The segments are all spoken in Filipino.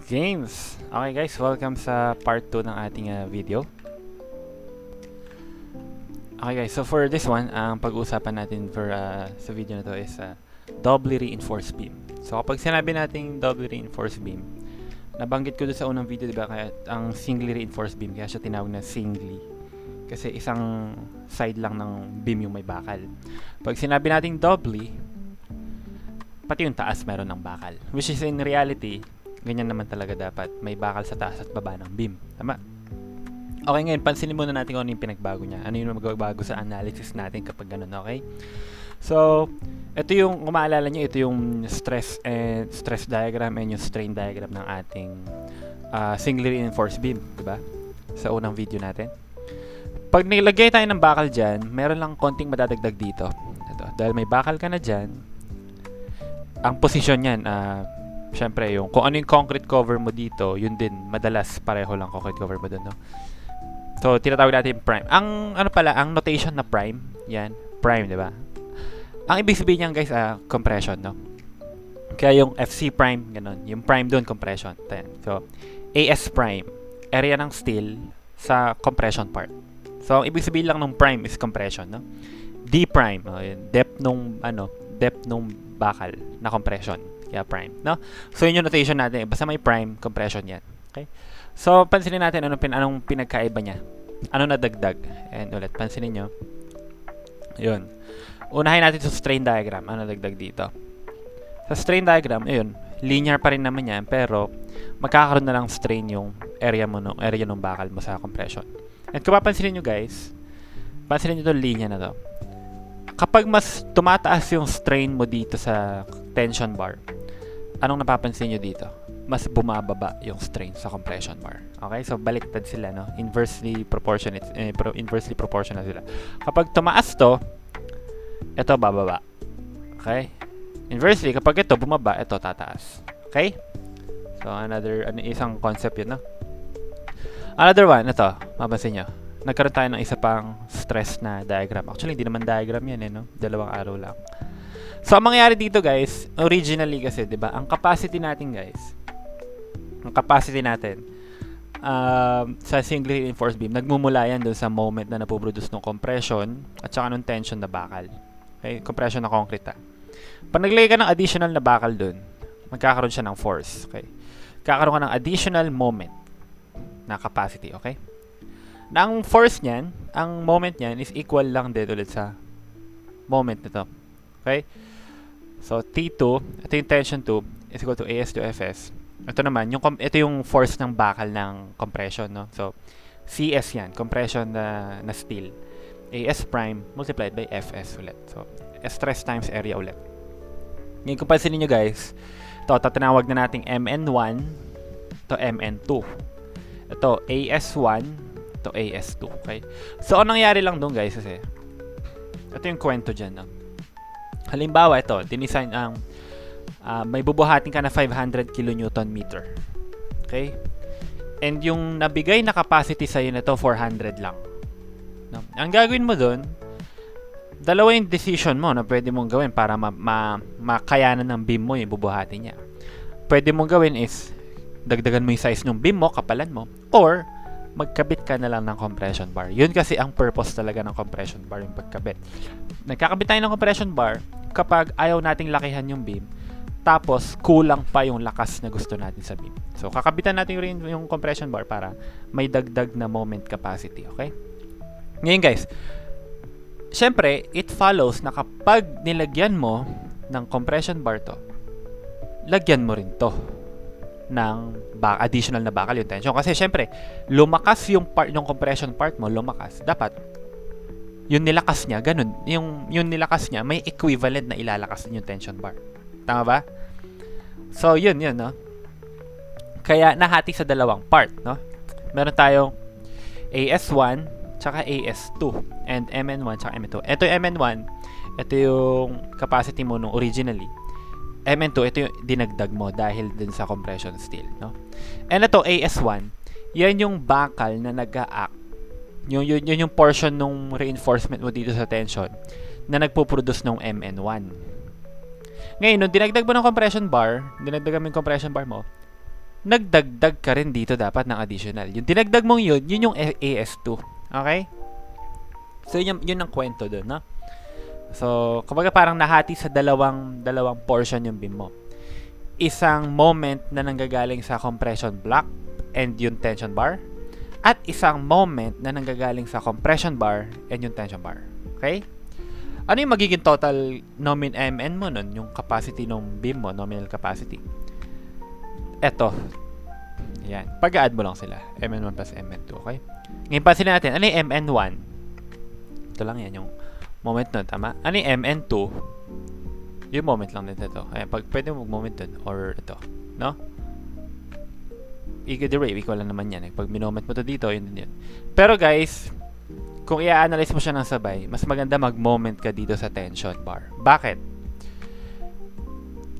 Games! Okay guys, welcome sa part 2 ng ating video. Okay guys, so for this one, ang pag-uusapan natin for sa video na to is doubly reinforced beam. So kapag sinabi nating doubly reinforced beam, nabanggit ko doon sa unang video, diba? Kaya ang singly reinforced beam, kaya siya tinawag na singly. Kasi isang side lang ng beam yung may bakal. Pag sinabi nating doubly, pati yung taas meron ng bakal. Which is in reality, ganyan naman talaga dapat. May bakal sa taas at baba ng beam. Tama? Okay, ngayon, pansinin muna natin kung ano yung pinagbago niya. Ano yung magbago sa analysis natin kapag ganun, okay? So, ito yung, kung maalala nyo, ito yung stress diagram and yung strain diagram ng ating singly reinforced beam. Diba? Sa unang video natin. Pag nilagay tayo ng bakal dyan, meron lang konting madadagdag dito. Ito, dahil may bakal ka na dyan, ang posisyon yan, syempre, yung kung ano yung concrete cover mo dito, yun din, madalas pareho lang concrete cover mo doon, no? So, tinatawag natin prime. Ang, ano pala, ang notation na prime, yan, prime, di ba? Ang ibig sabihin niyan, guys, compression, no? Kaya yung FC prime, ganun. Yung prime doon, compression. So, AS prime, area ng steel sa compression part. So, ang ibig sabihin lang ng prime is compression, no? D prime, yun, depth nung bakal na compression. Kaya prime, no? So, yun yung notation natin. Basta may prime, compression yan. Okay? So, pansinin natin anong pinagkaiba niya. Ano nadagdag? And ulit, pansinin nyo. Yun. Unahin natin sa strain diagram. Ano nadagdag dito? Sa strain diagram, yun, linear pa rin naman yan, pero magkakaroon na lang strain yung area ng bakal mo sa compression. And kung papansinin nyo, guys, pansinin nyo itong linya na to. Kapag mas tumataas yung strain mo dito sa tension bar, anong napapansin nyo dito? Mas bumababa yung strain sa compression bar. Okay? So, baliktad sila, no? Inversely proportional sila. Kapag tumaas to, ito bababa. Okay? Inversely, kapag ito bumaba, ito tataas. Okay? So, isang concept yun, no? Another one, ito, mapansin nyo. Nagkaroon tayo ng isa pang stress na diagram. Actually, hindi naman diagram yan, no? Dalawang arrow lang. So, ang mangyayari dito, guys, originally kasi, di ba, ang capacity natin, sa singly reinforced beam, nagmumula yan doon sa moment na napoproduce ng compression at saka ng tension na bakal. Okay? Compression na concrete, Pag naglagay ka ng additional na bakal doon, magkakaroon siya ng force. Okay? Kakaroon ka ng additional moment na capacity. Okay? Na ang force niyan, ang moment niyan is equal lang din ulit sa moment nito. Okay? So, T2, ito yung tension 2, is equal to AS to FS. Ito naman, ito yung force ng bakal ng compression, no? So, CS yan, compression na steel. AS prime multiplied by FS ulit. So, stress times area ulit. Ngayon, kung pansinin nyo, guys, ito, tatanawag na nating MN1 to MN2. Ito, AS1 to AS2. Okay? So, anong nangyari lang doon, guys, kasi ito yung kwento dyan, no? Halimbawa, ito, dinisign ang may bubuhatin ka na 500 kN meter. Okay? And yung nabigay na capacity sa'yo na ito, 400 lang. No? Ang gagawin mo doon, dalawa yung decision mo na pwede mong gawin para makayanan ng beam mo yung bubuhatin niya. Pwede mong gawin is, dagdagan mo yung size ng beam mo, kapalan mo, or magkabit ka na lang ng compression bar. Yun kasi ang purpose talaga ng compression bar, yung pagkabit. Nagkakabit tayo ng compression bar kapag ayaw nating lakihan yung beam, tapos kulang pa yung lakas na gusto natin sa beam. So, kakabitan natin yung compression bar para may dagdag na moment capacity. Okay? Ngayon, guys, syempre, it follows na kapag nilagyan mo ng compression bar to, lagyan mo rin to ng additional na bakal yung tension. Kasi syempre, lumakas yung part ng compression part mo, lumakas. Dapat, yung nilakas niya, ganun. Yung nilakas niya, may equivalent na ilalakas din yung tension bar. Tama ba? So, yun, no? Kaya, nahati sa dalawang part, no? Meron tayong AS1, tsaka AS2, and MN1, tsaka MN2. Ito yung MN1, ito yung capacity mo nung originally. MN2, ito yung dinagdag mo dahil din sa compression steel, no? And ito, AS1, yan yung bakal na nag-a-act. Yun yung portion ng reinforcement mo dito sa tension na nagpo-produce ng MN1. Ngayon, nung dinagdag mo ng compression bar, dinagdagan mo yung compression bar mo, nagdagdag ka rin dito dapat ng additional. Yung dinagdag mong yun yung AS2. Okay? So, yun ang kwento doon, no? So, kumbaga parang nahati sa dalawang portion yung beam mo. Isang moment na nanggagaling sa compression block and yung tension bar, at isang moment na nanggagaling sa compression bar and yung tension bar. Okay? Ano yung magiging total MN mo nun? Yung capacity ng beam mo, nominal capacity. Eto. Ayan. Pag-add mo lang sila. MN1 plus MN2. Okay? Ngayon, pansin natin. Ano yung MN1? Ito lang yan. Yung moment nun. Tama? Ano yung MN2? Yung moment lang din ito. Ayan. Pwede mo mag-moment dun. Or ito. No? Equal lang naman yan. Pag minoment mo to dito, yun din yun. Pero guys, kung i-analyze mo siya ng sabay, mas maganda mag-moment ka dito sa tension bar. Bakit?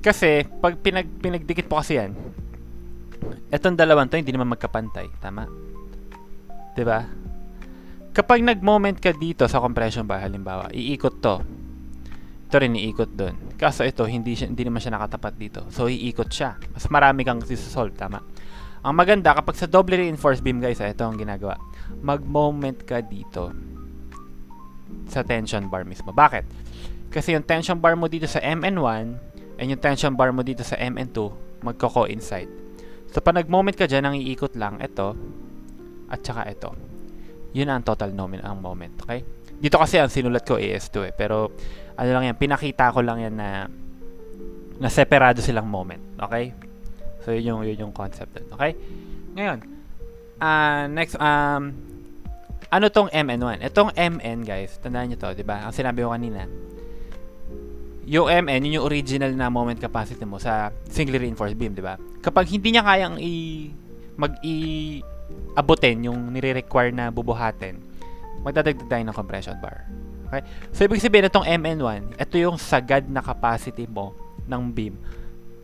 Kasi, pag pinagdikit po kasi yan, etong dalawang to, hindi naman magkapantay. Tama? Diba? Kapag nag-moment ka dito sa compression bar, halimbawa, iikot to. Ito rin iikot dun. Kaso ito, hindi naman siya nakatapat dito. So, iikot siya. Mas marami kang solve. Tama? Ang maganda, kapag sa double reinforced beam, guys, ito ang ginagawa. Mag-moment ka dito sa tension bar mismo. Bakit? Kasi yung tension bar mo dito sa MN1 and yung tension bar mo dito sa MN2 magko-coincide. So, pag nag-moment ka dyan, ang iikot lang ito at saka ito. Yun ang total ang moment. Okay? Dito kasi ang sinulat ko AS2 eh. Pero, ano lang yan, pinakita ko lang yan na separado silang moment. Okay? So, yun yung concept dun. Okay? Ngayon, next, ano tong MN1? Itong MN, guys, tandaan nyo to, di ba? Ang sinabi ko kanina, yung MN, yun yung original na moment capacity mo sa singly reinforced beam, di ba? Kapag hindi niya kayang abutin yung nire-require na bubuhatin, magdadagdag tayo ng compression bar. Okay? So, ibig sabihin, itong MN1, ito yung sagad na capacity mo ng beam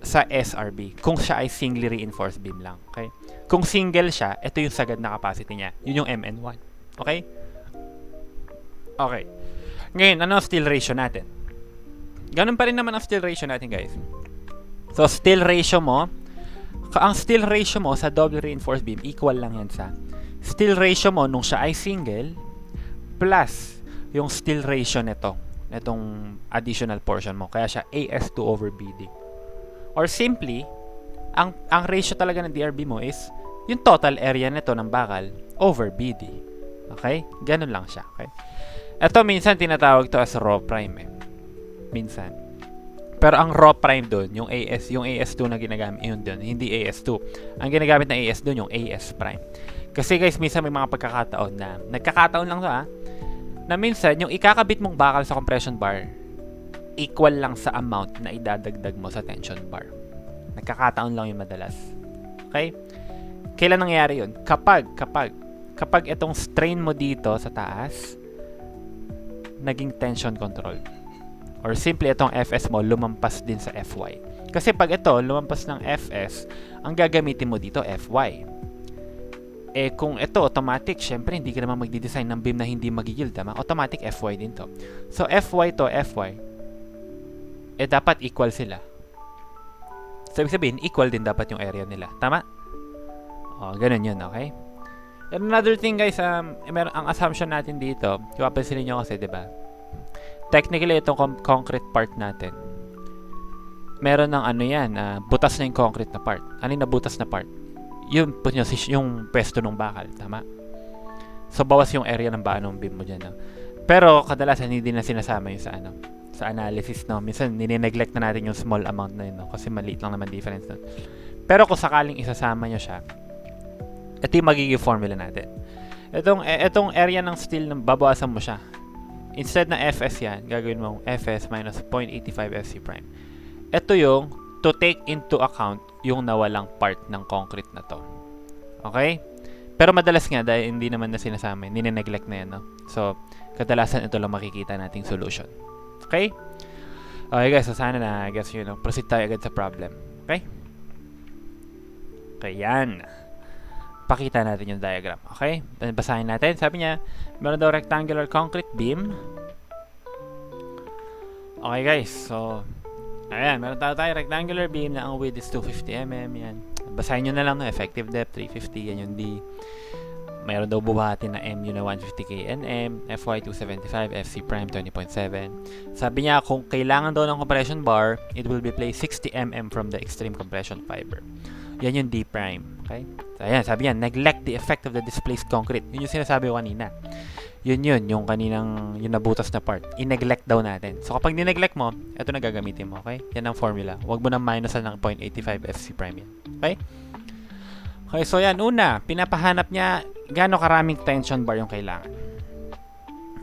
sa SRB. Kung siya ay singly reinforced beam lang. Okay? Kung single siya, ito yung sagad na capacity niya. Yun yung MN1. Okay? Okay. Ngayon, ano ang steel ratio natin? Ganun pa rin naman ang steel ratio natin, guys. So, steel ratio mo, ang steel ratio mo sa double reinforced beam, equal lang yan sa steel ratio mo nung siya ay single plus yung steel ratio nito, itong additional portion mo. Kaya siya AS2 over BD. Or simply, ang ratio talaga ng DRB mo is yung total area nito ng bakal over BD. Okay? Ganun lang siya. Okay? Ito minsan tinatawag to as raw prime eh. Minsan. Pero ang raw prime doon, yung AS2 na ginagamit, yun doon, hindi AS2. Ang ginagamit na AS doon, yung AS prime. Kasi guys, minsan may mga pagkakataon na, nagkakataon lang to na minsan, yung ikakabit mong bakal sa compression bar, equal lang sa amount na idadagdag mo sa tension bar. Nagkakataon lang yung madalas. Okay? Kailan nangyayari yun? Kapag itong strain mo dito sa taas, naging tension control. Or simply, itong FS mo, lumampas din sa FY. Kasi pag ito, lumampas ng FS, ang gagamitin mo dito, FY. Eh, kung ito, automatic, syempre, hindi ka naman magdi-design ng beam na hindi mag-yield, tama? Automatic, FY din to. So, FY to FY, eh, dapat equal sila. So, ibig sabihin, equal din dapat yung area nila. Tama? O, ganun yun, okay? And another thing, guys, ang assumption natin dito, yung papansinin nyo kasi, diba? Technically, itong concrete part natin, meron ng ano yan, butas na yung concrete na part. Ano yung nabutas na part? Yung pwesto ng bakal, tama? So, bawas yung area ng ng beam mo dyan. No? Pero, kadalasan, hindi na sinasama yung sa analysis, no? Minsan, nine-neglect na natin yung small amount na yun, no? Kasi maliit lang naman difference nun. Pero, kung sakaling isasama nyo siya, ito yung magiging formula natin. Itong area ng steel, babawasan mo siya. Instead na FS yan, gagawin mong FS minus 0.85 FC prime. Ito yung to take into account yung nawalang part ng concrete na to. Okay? Pero madalas nga, dahil hindi naman na sinasama, nine-neglect na yan, no? So, kadalasan ito lang makikita nating solution. Okay? Okay guys, so sana na, guess proceed tayo agad sa problem. Okay? Okay, yan. Pakita natin yung diagram. Okay? Basahin natin. Sabi niya, meron daw rectangular concrete beam. Okay guys, so ayan, meron tayo rectangular beam na ang width is 250 mm. Yan. basahin nyo na lang, no? Effective depth, 350, yan yung D. Mayroon daw bubuhatin na MU na 150 kNm, FY 275, FC prime 20.7. Sabi niya, kung kailangan daw ng compression bar, it will be placed 60 mm from the extreme compression fiber. Yan yung D prime. Okay? So, ayan, sabi niya, neglect the effect of the displaced concrete. Yun yung sinasabi ko kanina. Yun, yung kaninang, yung nabutas na part. I-neglect daw natin. So, kapag nineglect mo, ito na gagamitin mo. Okay? Yan ang formula. Huwag mo na minusan ng 0.85 FC prime yan. Okay? Okay, so yan. Una, pinapahanap niya gaano karaming tension bar yung kailangan.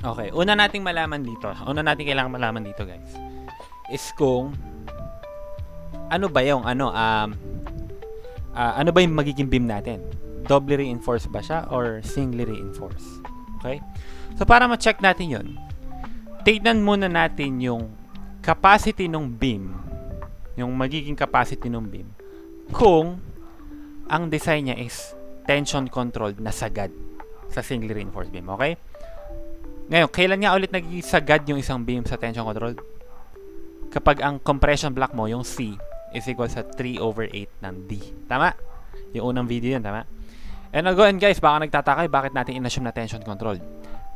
Okay, una nating malaman dito. Una nating kailangan malaman dito, guys. Is kung ano ba yung ano ba yung magiging beam natin? Doubly reinforced ba siya or singly reinforced? Okay? So para ma-check natin 'yon, tignan muna natin yung capacity ng beam, yung magiging capacity ng beam. Kung ang design niya is tension controlled na sagad sa singly reinforced beam, okay? Ngayon, kailan nga ulit nagiging sagad yung isang beam sa tension controlled? Kapag ang compression block mo, yung C, is equal sa 3/8 ng D. Tama? Yung unang video yun, tama? And again guys, baka nagtataka bakit natin in-assume na tension controlled.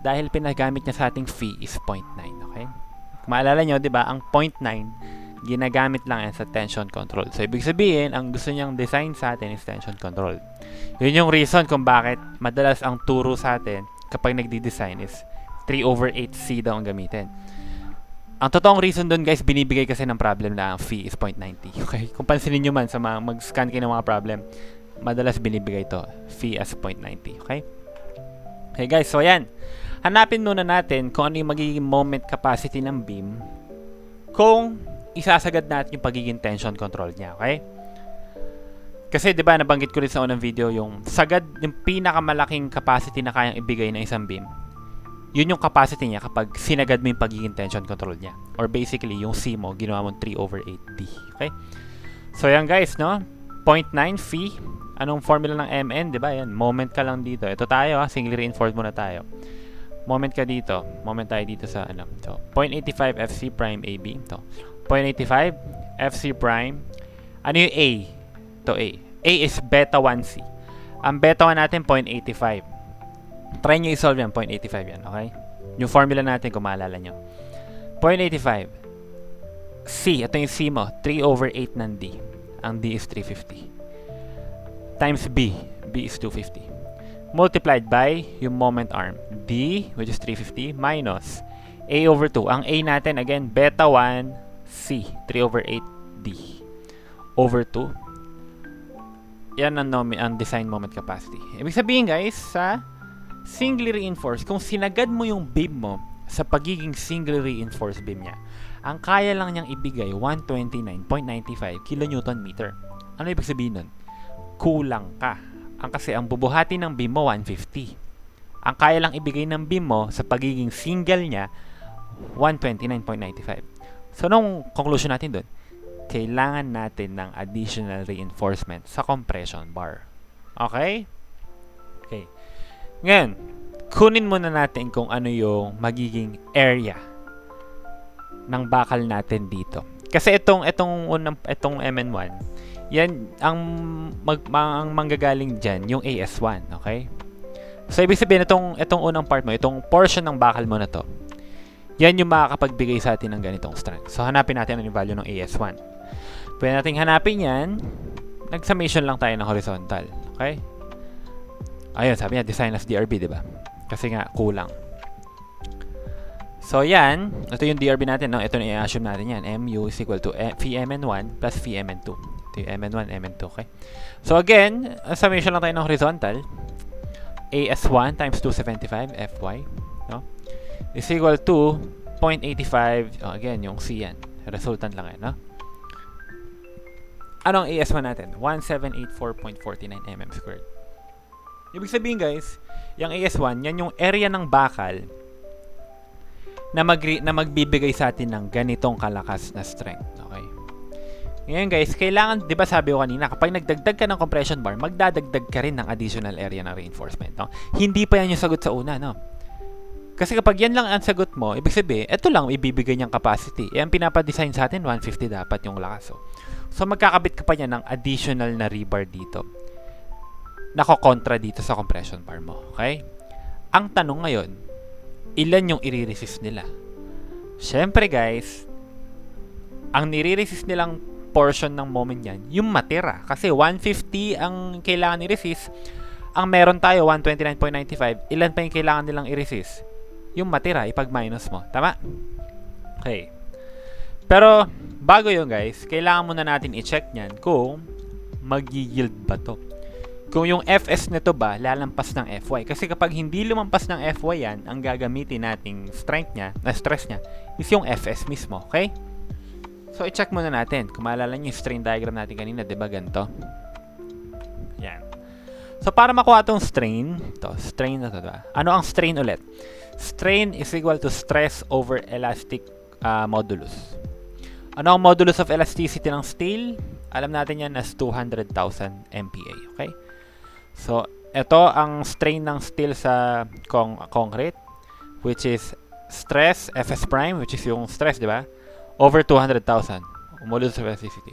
Dahil pinagamit niya sa ating phi is 0.9, okay? Kung maalala nyo, di ba, ang 0.9 ginagamit lang yan sa tension control. So, ibig sabihin, ang gusto niyang design sa atin is tension control. Yun yung reason kung bakit madalas ang turo sa atin kapag nagdi-design is 3/8C daw ang gamitin. Ang totoong reason doon, guys, binibigay kasi ng problem na ang phi is 0.90. Okay? Kung pansinin nyo man sa mga mag-scan kayo ng mga problem, madalas binibigay to phi as 0.90. Okay? Okay, guys. So, yan. Hanapin muna natin kung ano yung magiging moment capacity ng beam kung isasagad natin yung pagiging tension control niya, okay? Kasi 'di ba nabanggit ko rin sa unang video yung sagad, yung pinakamalaking capacity na kayang ibigay ng isang beam. Yun yung capacity niya kapag sinagad mo yung pagiging tension control niya. Or basically, yung C mo, ginawa mo 3/8D, okay? So yan guys, no? 0.9 phi. Anong formula ng MN, 'di ba? Yan, moment ka lang dito. Ito tayo, singly reinforced muna tayo. Moment ka dito. Moment tayo dito sa ano. So, 0.85 FC prime AB. Ito. 0.85 FC prime. Ano yung A? Ito A. A is beta 1C. Ang beta 1 natin 0.85. Try nyo i-solve yan. 0.85 yan. Okay? Yung formula natin kung maalala nyo. 0.85. C. Ito yung C mo. 3/8 ng D. Ang D is 350. Times B. B is 250. Multiplied by yung moment arm. D, which is 350, minus A/2. Ang A natin, again, beta 1 C, 3/8D over 2. Yan ang design moment capacity. Ibig sabihin guys, sa singly reinforced, kung sinagad mo yung beam mo sa pagiging singly reinforced beam niya, ang kaya lang niyang ibigay 129.95 kilonewton meter. Ano ibig sabihin nun? Kulang ka. Kasi ang bubuhati ng beam mo 150. Ang kaya lang ibigay ng beam mo sa pagiging single niya 129.95. So, nung conclusion natin doon, kailangan natin ng additional reinforcement sa compression bar. Okay? Okay. Ngayon, kunin muna natin kung ano yung magiging area ng bakal natin dito. Kasi itong MN1, yan ang manggagaling diyan yung AS1, okay? So ibig sabihin itong unang part mo, itong portion ng bakal mo na to, yan yung makakapagbigay sa atin ng ganitong strength. So hanapin natin ang value ng AS1. Pwede nating hanapin yan. Nag-summation lang tayo ng horizontal, okay? Ayun, sabi niya design as DRB, di ba? Kasi nga kulang. So yan, ito yung DRB natin, no? Ito na i-assume natin yan. MU is equal to phi MN1 plus phi MN2. Ito yung MN1, MN2, okay? So again, summation lang tayo ng horizontal. AS1 times 275 FY, no? Is equal to 0.85. Oh, again, yung C yan. Resultant lang yan, no? Anong AS1 natin? 1784.49 mm squared. Ibig sabihin guys, yung AS1, yan yung area ng bakal na magbibigay sa atin ng ganitong kalakas na strength. Okay? Ngayon guys, kailangan, di ba sabi ko kanina, kapag nagdagdag ka ng compression bar, magdadagdag ka rin ng additional area ng reinforcement. No? Hindi pa yan yung sagot sa una. No? Kasi kapag yan lang ang sagot mo, ibig sabihin, ito lang ibibigay niyang capacity. Ang pinapadesign sa atin, 150 dapat yung lakas. So, magkakabit ka pa niya ng additional na rebar dito. Nako-kontra dito sa compression bar mo. Okay? Ang tanong ngayon, ilan yung i-resist nila? Siyempre guys, ang nire-resist nilang portion ng moment yan, yung matira. Kasi 150 ang kailangan i-resist. Ang meron tayo, 129.95. Ilan pa yung kailangan nilang i-resist? Yung matira, ipag-minus mo. Tama? Okay. Pero, bago yun guys, kailangan muna natin i-check nyan kung mag-yield ba to. Kung yung Fs nito ba lalampas ng Fy. Kasi kapag hindi lumampas ng Fy yan, ang gagamitin nating strength niya, stress niya, is yung Fs mismo. Okay? So, i-check muna natin. Kung maalala nyo yung strain diagram natin kanina, diba ganito? Yan. So, para makuha itong strain, strain na ito, diba? Ano ang strain ulit? Strain is equal to stress over elastic modulus. Ano ang modulus of elasticity ng steel? Alam natin yan as 200,000 MPa. Okay? So, ito ang strain ng steel sa concrete, which is stress, Fs prime, which is yung stress, di ba? Over 200,000. Modulus of elasticity.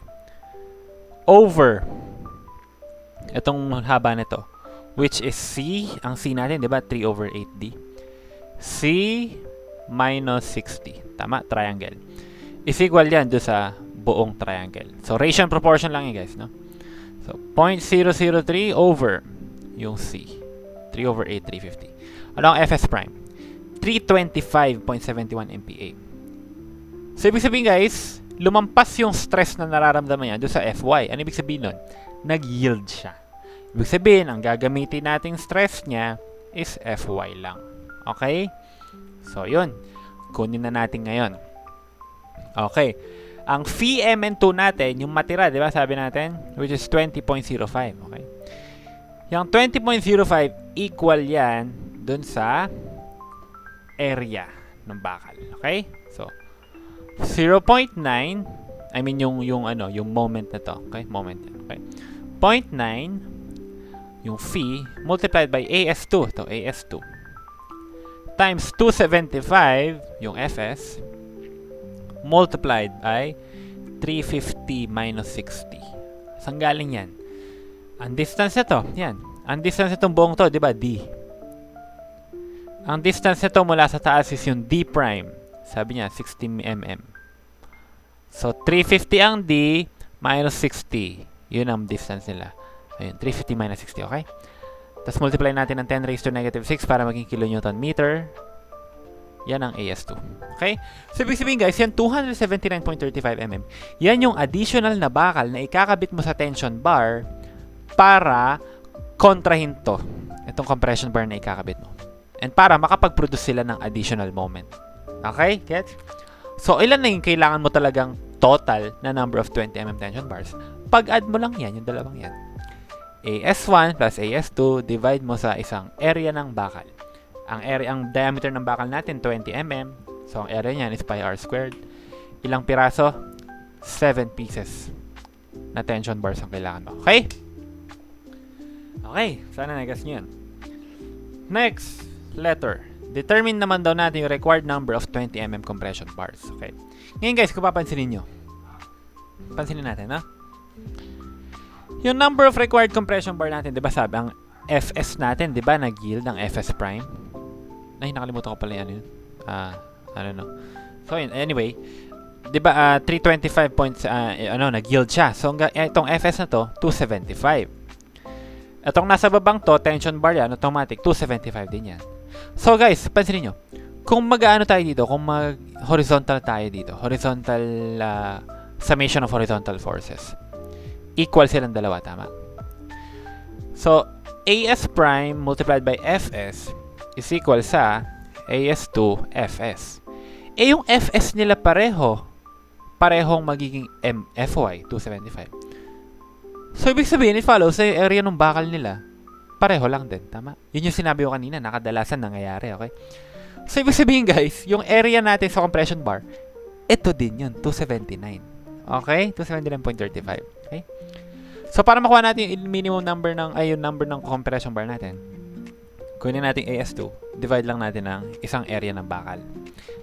Over itong haba nito, which is C. Ang C natin, di ba? 3 over 8D. C minus 60. Tama? Triangle. Is equal yan do sa buong triangle. So, ratio and proportion lang yun, guys, no? So, 0.003 over yung C. 3 over 8, 350. Ano ang Fs prime? 325.71 MPa. So, ibig sabihin, guys, lumampas yung stress na nararamdaman niya doon sa Fy. Ano ibig sabihin nun? Nag-yield siya. Ibig sabihin, ang gagamitin nating stress niya is Fy lang. Okay? So, yun. Kunin na natin ngayon. Okay. Ang Vmn2 natin, yung matira, di ba, sabi natin, which is 20.05. Okay? Yung 20.05 equal yan dun sa area ng bakal. Okay? So, 0.9, I mean yung moment na to. Okay? Moment yan. Okay? 0.9 yung phi multiplied by AS2, ito AS2 times 275 yung Fs multiplied by 350 minus 60. Saan galing yan? Ang distance nito, yan. Ang distance nitong buong to, di ba? D. Ang distance nito mula sa taas is yung D prime. Sabi niya, 60 mm. So, 350 ang D minus 60. Yun ang distance nila. Ayun, 350 minus 60, okay? Tapos multiply natin ng 10 raised to negative 6 para maging kilonewton meter. Yan ang AS2. Okay? So, ibig sabihin guys, yan 279.35 mm. Yan yung additional na bakal na ikakabit mo sa tension bar para kontrahin to. Itong compression bar na ikakabit mo. And para makapag-produce sila ng additional moment. Okay? Get? So, ilan na yung kailangan mo talagang total na number of 20 mm tension bars? Pag-add mo lang yan, yung dalawang yan. AS1 plus AS2, divide mo sa isang area ng bakal. Ang diameter ng bakal natin, 20 mm. So, ang area niyan is pi r squared. Ilang piraso? 7 pieces na tension bars ang kailangan mo. Okay? Okay. Sana nagas nyo yan. Next letter. Determine naman daw natin yung required number of 20 mm compression bars. Okay? Ngayon guys, kung papansinin nyo. Pansinin natin, ha? Yung number of required compression bar natin, di ba sabi, ang Fs natin, di ba, nag-yield ang Fs prime? Ay, nakalimutan ko pala yan yun. Ano. So, anyway, di ba, 325 points, nag-yield siya. So, itong Fs na to, 275. Itong nasa babang to, tension bar yan, automatic, 275 din yan. So, guys, pansinin nyo, kung mag-ano tayo dito, kung mag-horizontal tayo dito, horizontal, summation of horizontal forces, equal silang dalawa, tama? So, AS prime multiplied by Fs is equal sa AS2 Fs. Eh, yung Fs nila parehong magiging Fy, 275. So, ibig sabihin, i-follow sa area ng bakal nila, pareho lang din, tama? Yun yung sinabi ko kanina, nakadalasan nangyayari, okay? So, ibig sabihin, guys, yung area natin sa compression bar, ito din yun, 279. Okay? 279.35. Okay? So, para makuha natin yung minimum number yung number ng compression bar natin, kunin natin AS2, divide lang natin ng isang area ng bakal,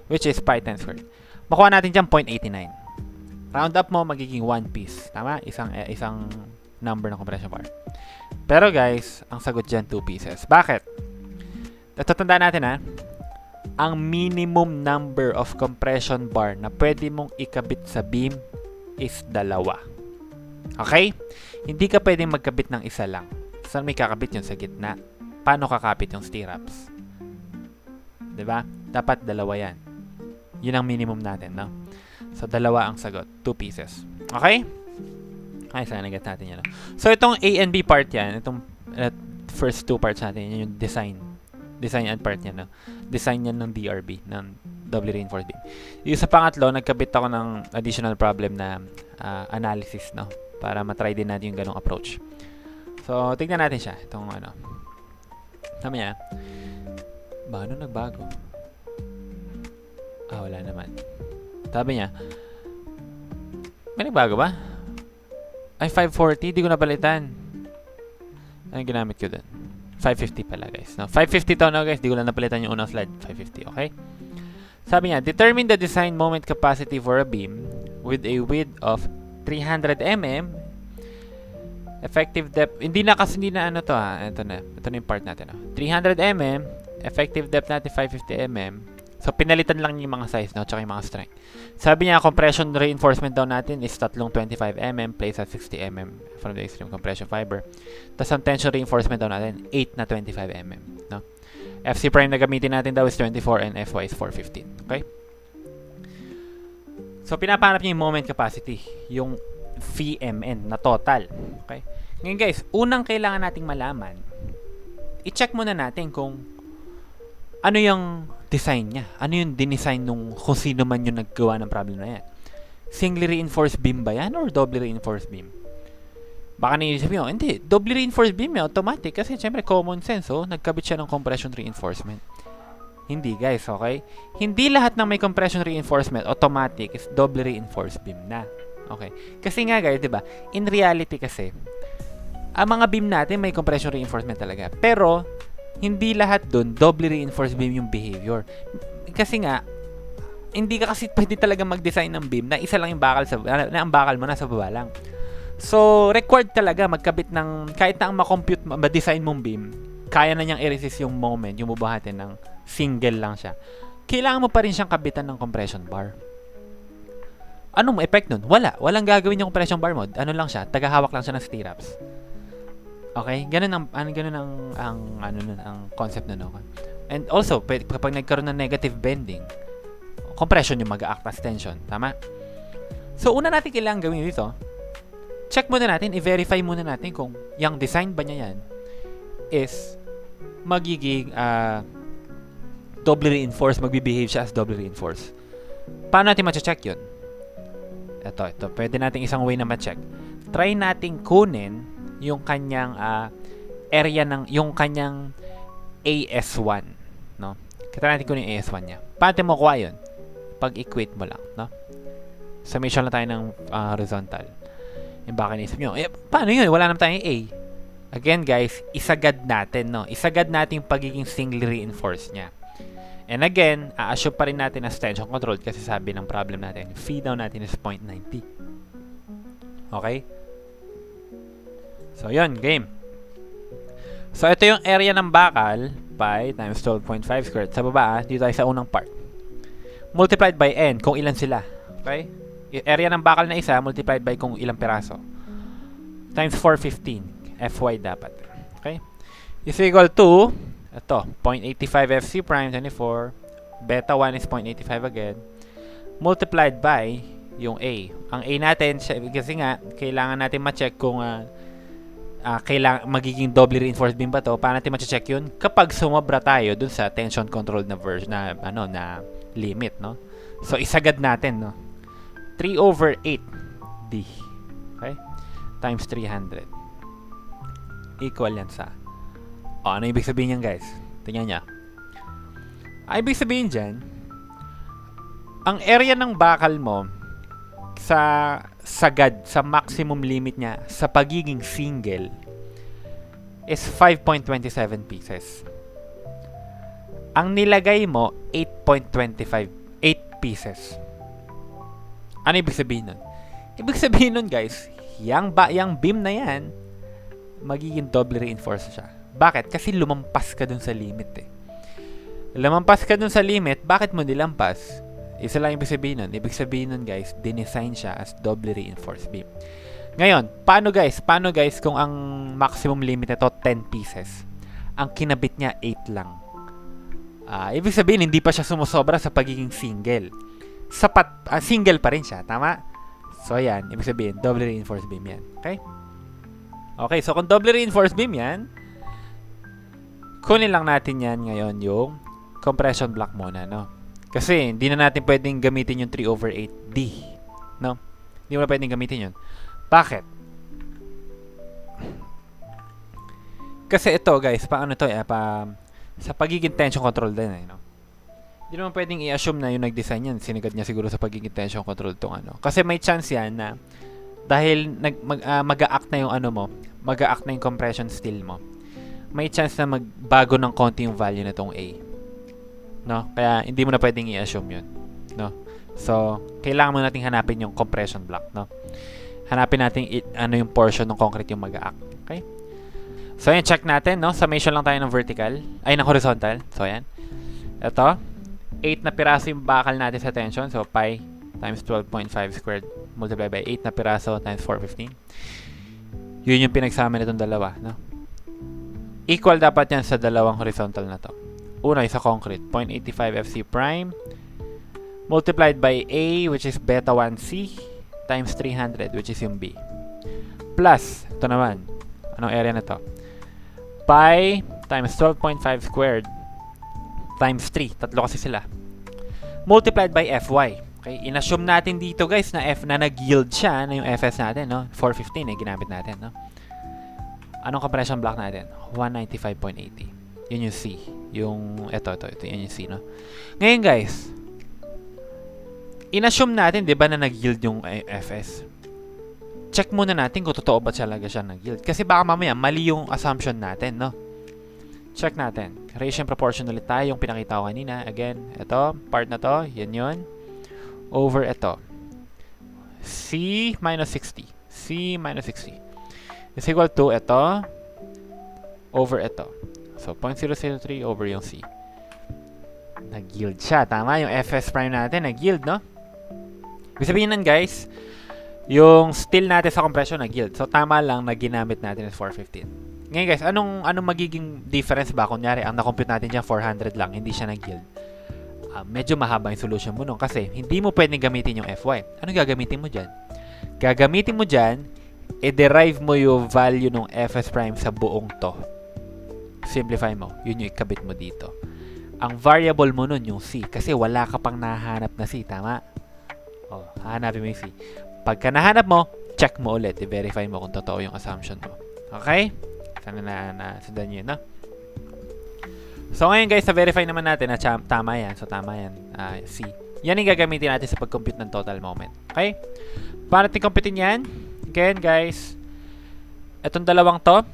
which is pi times squared. Makuha natin dyan 0.89. round up mo, magiging 1 piece. Tama? Isang number ng compression bar. Pero guys, ang sagot dyan, 2 pieces. Bakit? Tatandaan natin ha, ang minimum number of compression bar na pwede mong ikabit sa beam is 2. Okay? Hindi ka pwedeng magkabit ng isa lang. Saan may kakabit yun? Sa gitna. Paano kakapit yung stirrups? Diba? Dapat 2 yan. Yun ang minimum natin, no? So, 2 ang sagot. 2 pieces. Okay? Ay, sana nagat natin yan. No? So, itong A and B part yan. Itong first 2 parts natin. Yan yung design and part niya, no? Design yan ng DRB, ng doubly reinforced beam. Yung sa pangatlo, nagkabit ako ng additional problem na analysis, no? Para matry din natin yung ganong approach. So, tignan natin siya. Itong ano. Tama niya. Ano nagbago? Wala naman. Sabi niya, may nagbago ba? Ay, 540. Di ko napalitan. Anong ginamit ko dun? 550 pala, guys. No? 550 to, no, guys. Di ko lang napalitan yung unang slide. 550, okay? Sabi niya, determine the design moment capacity for a beam with a width of 300 mm. Effective depth. Hindi na ano to, ha. Ito na yung part natin. No? 300 mm. Effective depth natin 550 mm. So, pinalitan lang yung mga size, no? Tsaka yung mga strength. Sabi niya, compression reinforcement daw natin is 325 mm placed at 60 mm from the extreme compression fiber. Tapos, ang tension reinforcement daw natin, 8 na 25 mm, no? FC prime na gamitin natin daw is 24 and FY is 415. Okay? So, pinapanap niya yung moment capacity, yung VMN na total. Okay? Ngayon, guys, unang kailangan nating malaman, i-check muna natin kung ano yung design niya. Ano yung dinesign nung kung sino man yung naggawa ng problem na yan. Singly reinforced beam ba yan or doubly reinforced beam? Baka naisip nyo, hindi. Doubly reinforced beam yan, automatic. Kasi syempre common sense, oh. Nagkabit siya ng compression reinforcement. Hindi, guys, okay? Hindi lahat ng may compression reinforcement, automatic, is doubly reinforced beam na. Okay? Kasi nga, guys, diba? In reality kasi, ang mga beam natin may compression reinforcement talaga. Pero, hindi lahat dun doubly reinforced beam yung behavior. Kasi nga, hindi ka kasi pwede talaga mag-design ng beam na isa lang yung bakal na ang bakal mo nasa baba lang. So, required talaga magkabit ng, kahit na ang ma-compute, ma-design mong beam, kaya na niyang i-resist yung moment, yung bubuhatin ng single lang siya. Kailangan mo pa rin siyang kabitan ng compression bar. Anong effect nun? Walang gagawin yung compression bar mo. Ano lang siya, tagahawak lang siya ng stirrups. Okay? Ganun ang concept nun. Okay? And also, kapag nagkaroon ng negative bending, compression yung mag-act as tension. Tama? So, una natin kailangan gawin dito, check muna natin, i-verify muna natin kung yung design ba niya yan is magiging doubly reinforced, magbe-behave siya as doubly reinforced. Paano natin ma-check yun? Ito. Pwede natin isang way na ma-check. Try natin kunin yung kanyang area ng yung kanyang AS1, no? Kita natin kunin yung AS1 niya. Paano mo kuha yun? Pag-equate mo lang, no? Summation lang tayo ng horizontal. Yung baka naisip nyo, paano yun? Wala naman tayong A. Again, guys, isagad natin, no? Isagad natin yung pagiging singly reinforced niya. And again, a-assume pa rin natin as tension controlled kasi sabi ng problem natin, phi down natin is 0.90. Okay? So, yun, game. So, ito yung area ng bakal, pi times 12.5 squared. Sa baba, dito tayo sa unang part. Multiplied by n, kung ilan sila. Okay? Yung area ng bakal na isa, multiplied by kung ilang peraso. Times 415. Fy dapat. Okay? Is equal to, ito, 0.85 Fc prime, 24. Beta 1 is 0.85 again. Multiplied by yung A. Ang A natin, kasi nga, kailangan natin ma-check kung kailangan magiging doubly reinforced beam ba to. Paano natin ma-check yun? Kapag sumobra tayo dun sa tension controlled na version na limit, no? So isagad natin, no? 3 over 8 D. Okay? Times 300. Equal yan sa ano ibig sabihin yan, guys? Tingnan niya. Ibig sabihin dyan, ang area ng bakal mo sa sagad, sa maximum limit niya sa pagiging single is 5.27 pieces. Ang nilagay mo 8.25 8 pieces. Ano ibig sabihin nun? Ibig sabihin nun guys, yang beam na yan, magiging doubly reinforced siya. Bakit? Kasi lumampas ka dun sa limit eh. Lumampas ka dun sa limit, bakit mo nilampas? Isa lang ibig sabihin nun. Ibig sabihin nun guys, dinesign siya as doubly reinforced beam. Ngayon, paano guys kung ang maximum limit nito 10 pieces? Ang kinabit niya 8 lang. Ibig sabihin, hindi pa siya sumusobra sa pagiging single. Single pa rin siya, tama? So, ayan, ibig sabihin, doubly reinforced beam yan. Okay? Okay, so kung doubly reinforced beam yan, kunin lang natin yan ngayon yung compression block muna, no? Kasi, hindi na natin pwedeng gamitin yung 3/8D. No? Hindi mo na pwedeng gamitin yun. Bakit? Kasi ito, guys, paano to? Sa pagiging tension control din, no? Hindi naman pwedeng i-assume na yung nag-design yan, sinigad niya siguro sa pagiging tension control tong ano. Kasi may chance yan na dahil mag-a-act na yung ano mo, mag-a-act na yung compression steel mo, may chance na magbago ng konti yung value na tong A. No? Kaya hindi mo na pwedeng i-assume yun. No? So, kailangan mo nating hanapin yung compression block, no? Hanapin natin ano yung portion ng concrete yung mag-a-act. Okay? So, ayan, check natin, no? Summation lang tayo ng vertical, ng horizontal. So, ayan. Ito, 8 na piraso yung bakal natin sa tension. So, pi times 12.5 squared multiplied by 8 na piraso times 415. Yun yung pinagsama nitong dalawa, no? Equal dapat yan sa dalawang horizontal na to. Una, sa concrete, 0.85 FC prime multiplied by A, which is beta 1C, times 300, which is yung B. Plus, ito naman, anong area na to? Pi times 12.5 squared times 3. Tatlo kasi sila. Multiplied by Fy. Okay, inassume natin dito guys na F na nag-yield siya na yung Fs natin, no? 415 ginamit natin, no? Anong compression block natin? 195.80. Yun yung C. Ito, yun yung C, no? Ngayon guys, inassume natin, di ba, na nag-yield yung Fs. Check muna natin kung totoo ba talaga siya nag-yield. Kasi baka mamaya, mali yung assumption natin, no? Check natin. Ratio and proportion ulit tayo, yung pinakita ko kanina. Again, ito, part na to, yan yun. Over ito. C minus 60. C minus 60 is equal to ito over ito. So, 0.003 over yung C. Nag-yield siya. Tama, yung Fs prime natin, nag-yield, no? Ibig sabihin nun, guys, yung steel natin sa compression nag-yield. So, tama lang na ginamit natin is 415. Ngayon, guys, anong magiging difference ba? Kunyari, ang na-compute natin dyan, 400 lang, hindi siya nag-yield. Medyo mahaba yung solution mo nun kasi hindi mo pwedeng gamitin yung Fy. Anong gagamitin mo dyan? Gagamitin mo dyan, i-derive mo yung value ng Fs prime sa buong to. Simplify mo. Yun yung ikabit mo dito. Ang variable mo nun yung C kasi wala ka pang nahanap na C. Tama? O, hahanapin mo yung C. Pagka nahanap mo, check mo ulit. I-verify mo kung totoo yung assumption mo. Okay? Sana nasundan nyo yun, no? So, ngayon guys, na-verify naman natin na tama yan. So, tama yan. C. Yan yung gagamitin natin sa pag-compute ng total moment. Okay? Para natin computein yan, again guys, itong dalawang to,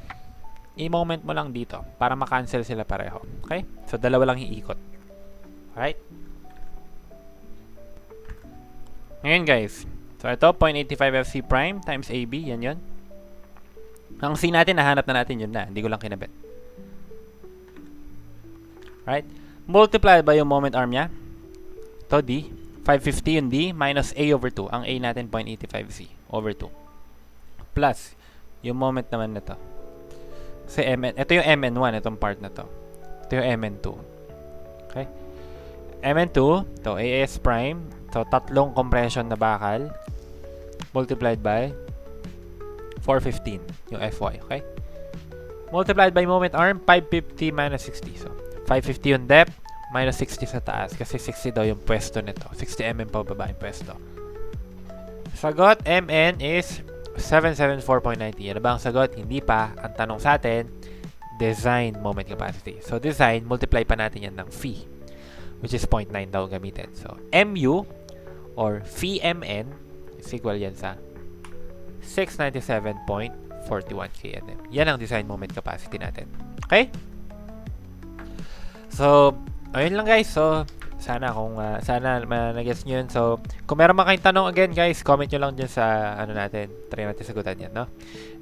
i-moment mo lang dito para ma-cancel sila pareho. Okay? So, dalawa lang iikot. Alright? Ngayon guys, so ito, 0.85 FC prime times AB, yan yun. Ang C natin, nahanap na natin yun na. Hindi ko lang kinabit. Right? Multiply by yung moment arm niya. Ito, D. 550 yung D minus A over 2. Ang A natin, 0.85C over 2. Plus, yung moment naman na to. Kasi ito yung MN1, itong part na to. Ito yung MN2. Okay? MN2, ito, AS prime. So, tatlong compression na bakal. Multiplied by 415, yung Fy. Okay? Multiplied by moment arm, 550 minus 60. So, 550 yung depth, minus 60 sa taas. Kasi 60 daw yung pwesto nito. 60 mm pa baba yung pwesto. Sagot, MN is 774.90. Ano ba ang sagot? Hindi pa. Ang tanong sa atin, design moment capacity. So, design, multiply pa natin yan ng phi, which is 0.9 daw gamitin. So, MU or phi MN is equal yan sa 697.41 kNm. Yan ang design moment capacity natin. Okay? So, ayun lang guys. So, Sana sana nag-gets nyo yun. So, kung meron man kayong tanong again guys, comment nyo lang dyan sa ano natin. Try natin sagutan yan, no?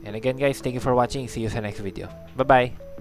And again guys, thank you for watching. See you sa next video. Bye-bye!